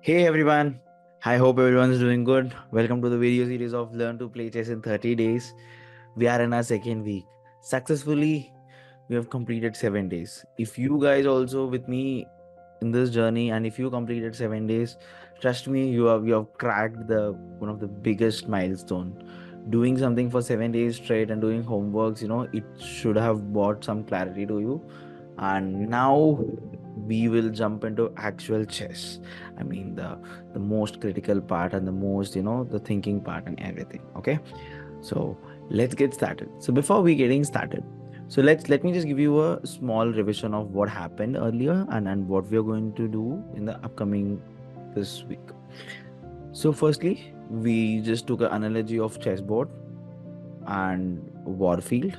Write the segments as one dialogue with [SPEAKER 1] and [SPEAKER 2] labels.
[SPEAKER 1] Hey everyone, I hope everyone's doing good. Welcome to the video series of Learn to Play Chess in 30 Days. We are in our second week. Successfully, we have completed 7 days. If you guys also with me in this journey and if you completed 7 days, trust me, you have cracked the one of the biggest milestone. Doing something for 7 days straight and doing homeworks, it should have brought some clarity to you. And now we will jump into actual chess. I mean the most critical part and the most the thinking part and everything. Okay, so let's get started. So before we getting started, so let me just give you a small revision of what happened earlier and what we are going to do in the upcoming this week. So firstly, we just took an analogy of chessboard and warfield,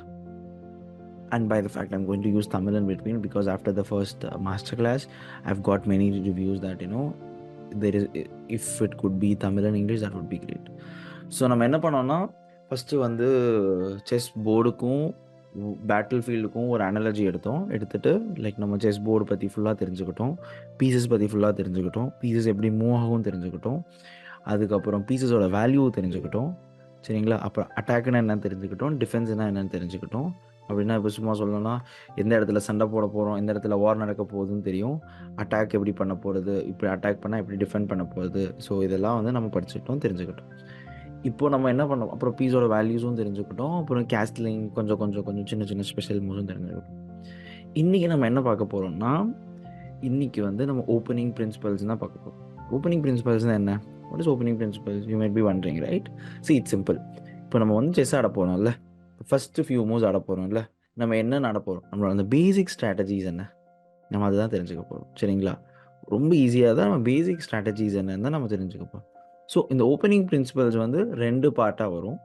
[SPEAKER 1] and by the fact I'm going to use Tamil in between because after the first masterclass I've got many reviews that there is, if it could be Tamil and English, that would be great. So நம்ம என்ன பண்ணோம்னா first வந்து chess போர்டுக்கும் battle ஃபீல்டுக்கும் ஒரு analogy எடுத்துகிட்டு like நம்ம chess board பற்றி ஃபுல்லாக தெரிஞ்சுக்கிட்டோம், பீசஸ் பற்றி ஃபுல்லாக தெரிஞ்சுக்கிட்டோம், பீசஸ் எப்படி மூவ் ஆகும் தெரிஞ்சுக்கிட்டோம், அதுக்கப்புறம் பீசஸோட வேல்யூ தெரிஞ்சுக்கிட்டோம். சரிங்களா? அப்புறம் அட்டாக்னா என்னன்னு தெரிஞ்சுக்கிட்டோம், டிஃபென்ஸ்னா என்னன்னு தெரிஞ்சுக்கிட்டோம். அப்படின்னா இப்போ சும்மா சொல்லணும்னா எந்த இடத்துல சண்டை போட போகிறோம், எந்த இடத்துல வார் நடக்க போகுதுன்னு தெரியும், அட்டாக் எப்படி பண்ண போகிறது, இப்படி அட்டாக் பண்ணால் எப்படி டிஃபெண்ட் பண்ண போகிறது. ஸோ இதெல்லாம் வந்து நம்ம படிச்சுக்கிட்டோம், தெரிஞ்சுக்கிட்டோம். இப்போது நம்ம என்ன பண்ணோம், அப்புறம் பீஸோட வேல்யூஸும் தெரிஞ்சுக்கிட்டோம், அப்புறம் கேஸ்ட்லிங் கொஞ்சம் கொஞ்சம் கொஞ்சம் சின்ன சின்ன ஸ்பெஷல் மூவ்ஸும் தெரிஞ்சுக்கிட்டோம். இன்றைக்கி நம்ம என்ன பார்க்க போகிறோம்னா, இன்றைக்கி வந்து நம்ம ஓப்பனிங் பிரின்சிபல்ஸ் தான் பார்க்க போகிறோம். ஓப்பனிங் பிரின்சிபல்ஸ்னால் என்ன? What is opening principles? You might be wandering, right? See it's simple. இப்போ நம்ம வந்து செஸ் ஆட போகிறோம்ல, ஃபஸ்ட்டு ஃபியூ மூவ்ஸ் ஆட போகிறோம்ல, நம்ம என்ன ஆட போகிறோம், நம்மளோட அந்த பேசிக் ஸ்ட்ராட்டஜிஸ் என்ன, நம்ம அதுதான் தெரிஞ்சுக்க போகிறோம். சரிங்களா? ரொம்ப ஈஸியாக தான் நம்ம பேசிக் ஸ்ட்ராட்டஜிஸ் என்னன்னு தான் நம்ம தெரிஞ்சுக்க போகிறோம். ஸோ இந்த ஓப்பனிங் பிரின்சிபல்ஸ் வந்து 2 பார்ட்டாக வரும்,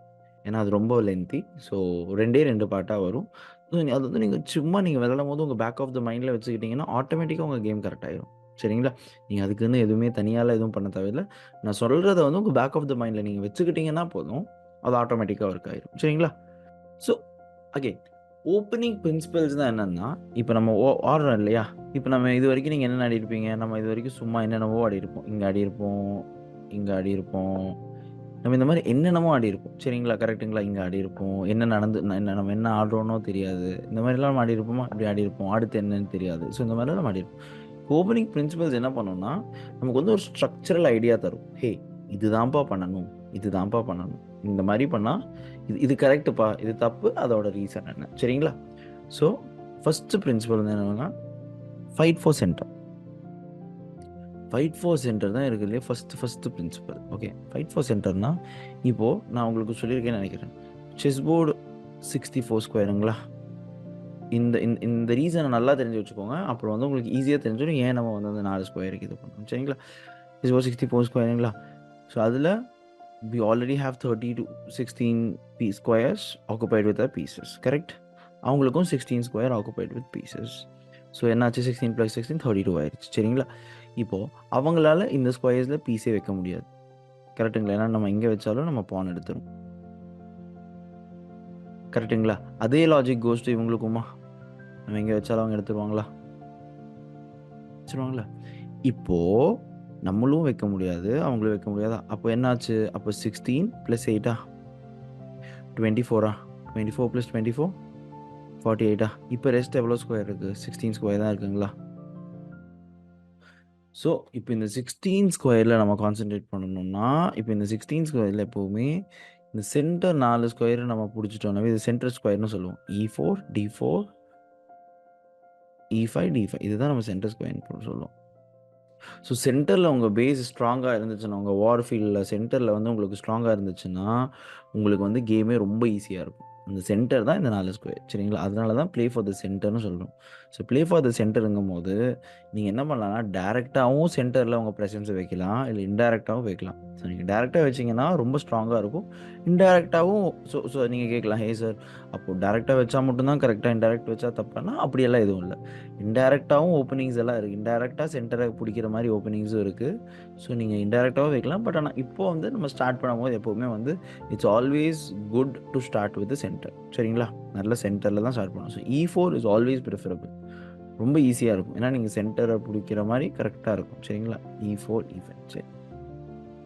[SPEAKER 1] ஏன்னா அது ரொம்ப லென்த்தி. ஸோ 2 பார்ட்டாக வரும். ஸோ அது வந்து நீங்கள் சும்மா விளையாடும் போது உங்கள் பேக் ஆஃப் த மைண்டில் வச்சுக்கிட்டிங்கன்னா ஆட்டோமேட்டிக்காக உங்கள் கேம் கரெக்ட் ஆயிரும். சரிங்களா? நீங்கள் அதுக்குன்னு எதுவுமே தனியால் எதுவும் பண்ண தேவையில்லை. நான் சொல்கிறத வந்து உங்கள் பேக் ஆஃப் த மைண்டில் நீங்கள் வச்சுக்கிட்டிங்கன்னா போதும், அது ஆட்டோமேட்டிக்காக ஒர்க் ஆயிரும். சரிங்களா? ஸோ அகெயின் ஓப்பனிங் பிரின்சிபல்ஸ் தான் என்னென்னா, இப்போ நம்ம ஆடுறோம் இல்லையா, இப்போ நம்ம இது வரைக்கும் நீங்கள் என்னென்ன ஆடிருப்பீங்க, நம்ம இது வரைக்கும் சும்மா என்னென்னவோ ஆடிருப்போம், இங்கே ஆடிருப்போம், இங்கே ஆடிருப்போம், நம்ம இந்த மாதிரி என்னென்னமோ ஆடிருப்போம். சரிங்களா? கரெக்டுங்களா? இங்கே ஆடிருப்போம், என்ன நடந்து நம்ம என்ன ஆடுறோன்னோ தெரியாது, இந்த மாதிரிலாம் நம்ம ஆடிருப்போமா, இப்படி ஆடிருப்போம், அடுத்து என்னன்னு தெரியாது. ஸோ இந்த மாதிரிலாம் நம்ம ஆடிருப்போம். ஓப்பனிங் பிரின்சிபல்ஸ் என்ன பண்ணோம்னா, நமக்கு வந்து ஒரு ஸ்ட்ரக்சரல் ஐடியா தரும். ஹே, இதுதான்ப்பா பண்ணணும், இதுதான்ப்பா பண்ணணும், இந்த மாதிரி பண்ணால் இது கரெக்டுப்பா, இது தப்பு, அதோட ரீசன் என்ன. சரிங்களா? ஸோ ஃபஸ்ட்டு பிரின்சிபல் வந்து என்னன்னா, fight for centre. Fight for centre தான் இருக்குதுலையே first principle. Okay, fight for சென்டர்னா இப்போது நான் உங்களுக்கு சொல்லியிருக்கேன்னு நினைக்கிறேன், செஸ் போர்டு 64 ஸ்கொயருங்களா. இந்த இந்த ரீசனை நல்லா தெரிஞ்சு வச்சுக்கோங்க, அப்புறம் வந்து உங்களுக்கு ஈஸியாக தெரிஞ்சிடும் ஏன் நம்ம வந்து அந்த 4 ஸ்கொயருக்கு இது பண்ணணும். சரிங்களா? Chess board 64 ஸ்கொயருங்களா. ஸோ அதில் we already have 30 to 16 squares occupied with the pieces, correct? அவங்களுக்கும் 16 square occupied with pieces. So என்னாச்சு, 16 + 16 32 ஆயிடுச்சு. சரிங்களா? இப்போது அவங்களால இந்த ஸ்கொயர்ஸில் பீஸே வைக்க முடியாது, கரெக்டுங்களா? ஏன்னா நம்ம எங்கே வச்சாலும் நம்ம பான் எடுத்துரும், கரெக்டுங்களா? அதே லாஜிக் கோஸ் டு இவங்களுக்குமா, நம்ம எங்கே வச்சாலும் அவங்க எடுத்துருவாங்களா, வச்சுருவாங்களா? இப்போது நம்மளும் வைக்க முடியாது, அவங்களும் வைக்க முடியாதா? அப்போ என்னாச்சு, அப்போ 16 + 8 24 24 + 24 48 இப்போ ரெஸ்ட் எவ்வளோ ஸ்கொயர் இருக்குது, 16 ஸ்கொயர் தான் இருக்குங்களா. ஸோ இப்போ இந்த 16 ஸ்கொயரில் நம்ம கான்சென்ட்ரேட் பண்ணணும்னா, இப்போ இந்த 16 ஸ்கொயரில் எப்போவுமே இந்த சென்டர் 4 ஸ்கொயர் நம்ம பிடிச்சிட்டோம்னாவே இது சென்டர் ஸ்கொயர்னு சொல்லுவோம். E4 D4 E5 D5 இதுதான் நம்ம சென்டர் ஸ்கொயர்னு சொல்லுவோம். ஸோ சென்டரில் உங்கள் பேஸ் ஸ்ட்ராங்காக இருந்துச்சுன்னா, உங்கள் வார் ஃபீல்டில் சென்டரில் வந்து உங்களுக்கு ஸ்ட்ராங்காக இருந்துச்சுன்னா, உங்களுக்கு வந்து கேமே ரொம்ப ஈஸியாக இருக்கும். அந்த சென்டர் தான் இந்த 4 ஸ்கொயர். சரிங்களா? அதனால தான் ப்ளே ஃபார் த சென்டர்னு சொல்கிறோம். ஸோ ப்ளே ஃபார் த சென்டருங்கும் போது நீங்கள் என்ன பண்ணலாம்னா, டேரெக்டாகவும் சென்டரில் உங்கள் ப்ரெசன்ஸை வைக்கலாம், இல்லை இன்டேரக்டாகவும் வைக்கலாம். ஸோ நீங்கள் டேரெக்டாக வச்சிங்கன்னா ரொம்ப ஸ்ட்ராங்காக இருக்கும். இன்டேரக்டாகவும் ஸோ நீங்கள் கேட்கலாம், ஹே சார், அப்போது டேரெக்டாக வச்சா மட்டும்தான் கரெக்டாக, இன்டேரக்ட் வச்சா தப்பானா? அப்படியெல்லாம் எதுவும் இல்லை. இன்டேரக்டாகவும் ஓப்பனிங்ஸ் எல்லாம் இருக்குது, இன்டேரக்டாக சென்டரை பிடிக்கிற மாதிரி ஓப்பனிங்ஸும் இருக்குது. ஸோ நீங்கள் இன்டேரக்டாகவும் வைக்கலாம். பட் ஆனால் இப்போ வந்து நம்ம ஸ்டார்ட் பண்ணும்போது எப்போவுமே வந்து it's always good to start with centre. சரிங்களா? நல்ல சென்டரில் தான் ஸ்டார்ட் பண்ணணும். So E4 is always preferable. ரொம்ப ஈஸியாக இருக்கும். ஏன்னா நீங்கள் சென்டரை பிடிக்கிற மாதிரி கரெக்டாக இருக்கும். சரிங்களா? E4 E5. சரி,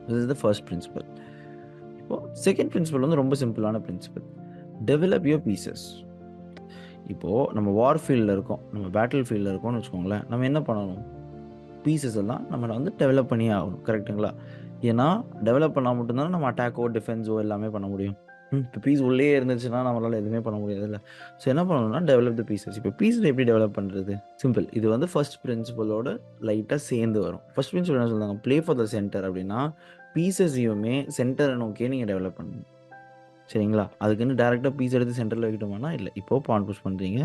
[SPEAKER 1] this is the first principle. இப்போது செகண்ட் பிரின்சிபல் வந்து ரொம்ப சிம்பிளான பிரின்சிபல். Develop your pieces. இப்போது நம்ம வார் ஃபீல்டில் இருக்கோம், நம்ம பேட்டில் ஃபீல்டில் இருக்கோம்னு வச்சுக்கோங்களேன். நம்ம என்ன பண்ணணும்? பீசஸ் எல்லாம் நம்ம வந்து டெவலப் பண்ணியே ஆகணும். கரெக்டுங்களா? ஏன்னா டெவலப் பண்ணால் மட்டும்தான் நம்ம அட்டாக்கோ டிஃபென்ஸோ எல்லாமே பண்ண முடியும். இப்போ பீஸ் உள்ளே இருந்துச்சுன்னா நம்மளால் எதுவுமே பண்ண முடியாதுல்ல. ஸோ என்ன பண்ணணும்னா டெவலப் த பீசஸ். இப்போ பீஸில் எப்படி டெவலப் பண்ணுறது? சிம்பிள். இது வந்து ஃபர்ஸ்ட் பிரின்சிபலோட லைட்டாக சேர்ந்து வரும். ஃபர்ஸ்ட் பிரின்சிபல் என்ன சொல்லுவாங்க? Play for the centre. அப்படின்னா பீசஸையுமே சென்டரை நோக்கியே நீங்கள் டெவலப் பண்ணணும். சரிங்களா? அதுக்குன்னு டேரெக்டாக பீஸ் எடுத்து சென்டரில் வைக்கணுமானா இல்லை. இப்போது பான் புஷ் பண்ணுறீங்க.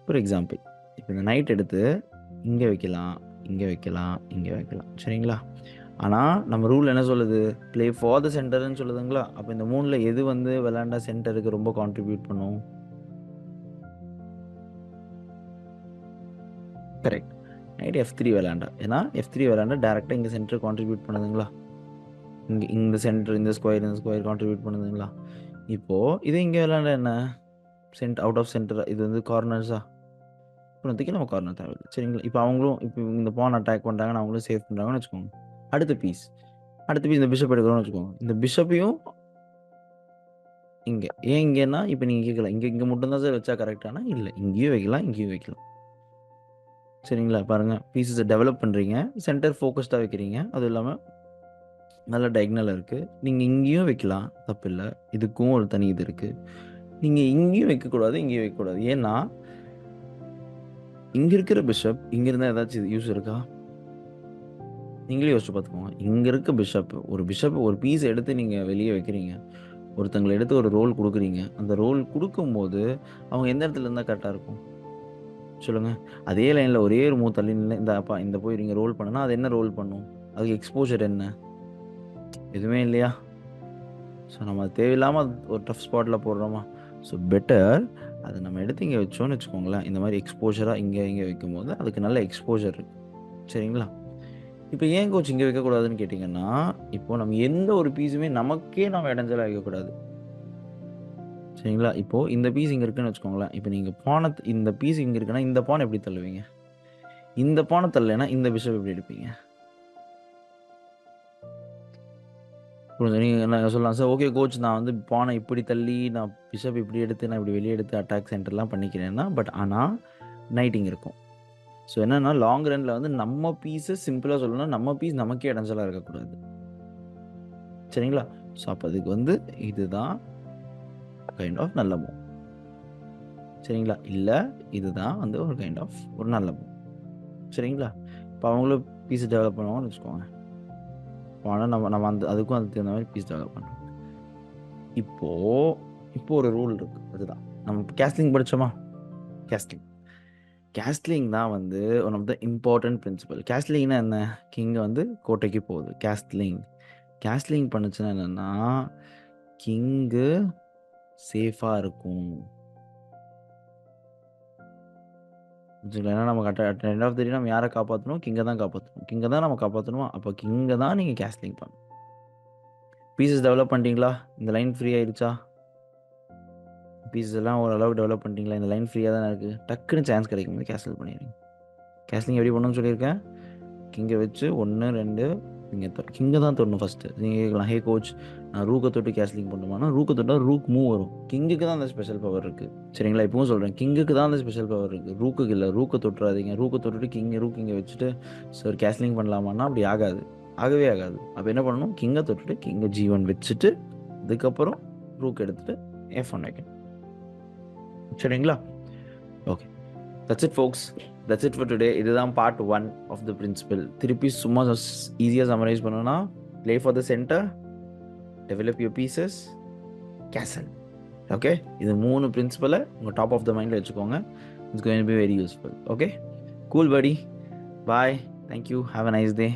[SPEAKER 1] ஃபார் எக்ஸாம்பிள், இப்போ இந்த நைட் எடுத்து இங்கே வைக்கலாம், இங்கே வைக்கலாம், இங்கே வைக்கலாம். சரிங்களா? ஆனால் நம்ம ரூல் என்ன சொல்லுது? ப்ளே ஃபார் த சென்டர்னு சொல்லுதுங்களா? அப்போ இந்த மூணில் எது வந்து விளையாண்டா சென்டருக்கு ரொம்ப கான்ட்ரிபியூட் பண்ணும்? கரெக்ட், நைட் F3 விளையாண்டா. ஏன்னா F3 விளையாண்டா டேரெக்டாக இங்கே சென்டர் கான்ட்ரிபியூட் பண்ணுதுங்களா? இங்கே இந்த சென்டர், இந்த ஸ்கொயர் கான்ட்ரிபியூட் பண்ணுதுங்களா? இப்போது இது இங்கே விளையாண்டா என்ன? Out of centre. இது வந்து கார்னர்ஸா? இப்போதைக்கு நம்ம கார்னர் தேவையில்லை. சரிங்களா? இப்போ அவங்களும் இப்போ இந்த பான் அட்டாக் பண்ணுறாங்கன்னு அவங்களும் சேவ் பண்ணுறாங்கன்னு வச்சுக்கோங்க. அடுத்த பீஸ் இந்த பிஷப் எடுக்கிறோம்னு வச்சுக்கோங்க. இந்த பிஷப்பையும் இங்கே ஏன் இங்கேன்னா, இப்போ நீங்கள் கேட்கலாம், இங்கே மட்டும்தான் சார் வச்சா கரெக்டானா? இல்லை, இங்கேயும் வைக்கலாம், இங்கேயும் வைக்கலாம். சரிங்களா? பாருங்கள், பீசஸை டெவலப் பண்ணுறீங்க, சென்டர் ஃபோக்கஸ்டாக வைக்கிறீங்க, அதுவும் இல்லாமல் நல்ல டைக்னல் இருக்குது. நீங்கள் இங்கேயும் வைக்கலாம், தப்பு இல்லை. இதுக்கும் ஒரு தனி இது இருக்குது. நீங்கள் இங்கேயும் வைக்கக்கூடாது, இங்கேயும் வைக்கக்கூடாது. ஏன்னா இங்கே இருக்கிற பிஷப் இங்கே இருந்தால் ஏதாச்சும் யூஸ் இருக்கா? நீங்களே யோசிச்சு பார்த்துக்கோங்க. இங்கே இருக்க பிஷப் ஒரு பீஸ் எடுத்து நீங்கள் வெளியே வைக்கிறீங்க, ஒருத்தங்களை எடுத்து ஒரு ரோல் கொடுக்குறீங்க. அந்த ரோல் கொடுக்கும்போது அவங்க எந்த இடத்துல இருந்தால் கரெக்டாக இருக்கும் சொல்லுங்கள்? அதே லைனில் ஒரே ஒரு தள்ளி நின்று இந்த போய் நீங்கள் ரோல் பண்ணுன்னா அது என்ன ரோல் பண்ணும்? அதுக்கு எக்ஸ்போஜர் என்ன? எதுவுமே இல்லையா? ஸோ நம்ம அது தேவையில்லாமல் ஒரு டஃப் ஸ்பாட்டில் போடுறோமா? ஸோ பெட்டர் அதை நம்ம எடுத்து இங்கே வச்சோன்னு வச்சுக்கோங்களேன். இந்த மாதிரி எக்ஸ்போஜராக இங்கே வைக்கும்போது அதுக்கு நல்ல எக்ஸ்போஜர் இருக்குது. சரிங்களா? இப்போ ஏன் கோச் இங்கே வைக்கக்கூடாதுன்னு கேட்டிங்கன்னா, இப்போ நம்ம எந்த ஒரு பீஸுமே நமக்கே நம்ம இடைஞ்சலாக வைக்கக்கூடாது. சரிங்களா? இப்போது இந்த பீஸ் இங்கே இருக்குன்னு வச்சுக்கோங்களேன். இப்போ நீங்கள் இந்த பீஸ் இங்கே இருக்குன்னா இந்த பானை எப்படி தள்ளுவீங்க? இந்த பானை தள்ளலைன்னா இந்த பிஷப் எப்படி எடுப்பீங்க? நீங்கள் என்ன சொல்லலாம், சார் ஓகே கோச், நான் வந்து பானை இப்படி தள்ளி நான் பிஷப் இப்படி எடுத்து நான் இப்படி வெளியே எடுத்து அட்டாக் சென்டர்லாம் பண்ணிக்கிறேன்னா, பட் ஆனால் நைட்டிங் இருக்கும். ஸோ என்னென்னா லாங் ரனில் வந்து நம்ம பீஸை சிம்பிளாக சொல்லணும்னா நம்ம பீஸ் நமக்கே இடைஞ்சலாக இருக்கக்கூடாது. சரிங்களா? ஸோ அப்போ அதுக்கு வந்து இதுதான் கைண்ட் ஆஃப் நல்ல மூவ். சரிங்களா? இல்லை இதுதான் வந்து ஒரு கைண்ட் ஆஃப் ஒரு நல்ல மூவ். சரிங்களா? இப்போ அவங்களும் பீஸ் டெவலப் பண்ணுவாங்கன்னு வச்சுக்கோங்க. ஆனால் நம்ம அதுக்கும் அதுக்கு தகுந்த மாதிரி பீஸ் டெவலப் பண்ணுறோம். இப்போ ஒரு ரூல் இருக்குது. அதுதான் நம்ம கேஸ்லிங் படித்தோமா? கேஸ்லிங் தான் வந்து one of the important principle. கேஸ்லிங்னா என்ன? கிங்கை வந்து கோட்டைக்கு போகுது. கேஸ்லிங் பண்ணுச்சுன்னா என்னென்னா கிங்கு சேஃபாக இருக்கும். ஏன்னா நம்ம எண்ட் ஆஃப் த டே நம்ம யாரை காப்பாற்றணும்? கிங்கை தான் காப்பாற்றணும். கிங்கை தான் நம்ம காப்பாற்றணுமா? அப்போ கிங்கை தான் நீங்கள் கேஸ்லிங் பண்ணணும். பீசஸ் டெவலப் பண்ணிட்டீங்களா? இந்த லைன் ஃப்ரீ ஆயிடுச்சா? பீசஸ் எல்லாம் ஓரளவுக்கு டெவலப் பண்ணிட்டீங்களா? இந்த லைன் ஃப்ரீயாக தானே இருக்குது. டக்குன்னு சான்ஸ் கிடைக்கும் போது கேஸ்லிங் பண்ணிடுங்க. கேஸ்லிங் எப்படி பண்ணணும்னு சொல்லியிருக்கேன். கிங்கை வச்சு 1 2 நீங்கள் கிங்கை தான் தொடணும் ஃபஸ்ட்டு. நீங்கள் கேட்கலாம், ஹே கோச் நான் ரூக்கை தொட்டு கேஸ்லிங் பண்ணுமானா, ரூக்கை தொட்டால் ரூக் மூவ் வரும். கிங்குக்கு தான் அந்த ஸ்பெஷல் பவர் இருக்குது. சரிங்களா? இப்பவும் சொல்கிறேன், கிங்குக்கு தான் அந்த ஸ்பெஷல் பவர் இருக்குது, ரூக்குக்கு இல்லை. ரூக்கை தொட்டுறாதீங்க. ரூக்கை தொட்டுட்டு ரூக் இங்கே வச்சுட்டு சார் கேஸ்லிங் பண்ணலாமான்னா அப்படி ஆகாது, ஆகவே ஆகாது. அப்போ என்ன பண்ணணும்? கிங்கை தொட்டுட்டு கிங்கை G1 வச்சுட்டு அதுக்கப்புறம் ரூக் எடுத்துகிட்டு F1 வைக்கணும். சரிங்களா? Okay, that's it folks. That's it for today. இதுதான் part 1 of the principle. திருப்பி சும்மா ஈஸியாக சம்மரைஸ் பண்ணோன்னா, play for the center, develop your pieces, castle. Okay, இது 3 பிரின்சிபலை உங்கள் டாப் ஆஃப் த மைண்டில் வச்சுக்கோங்க. It's going to be very useful. Okay, cool buddy. Bye. Thank you. Have a nice day.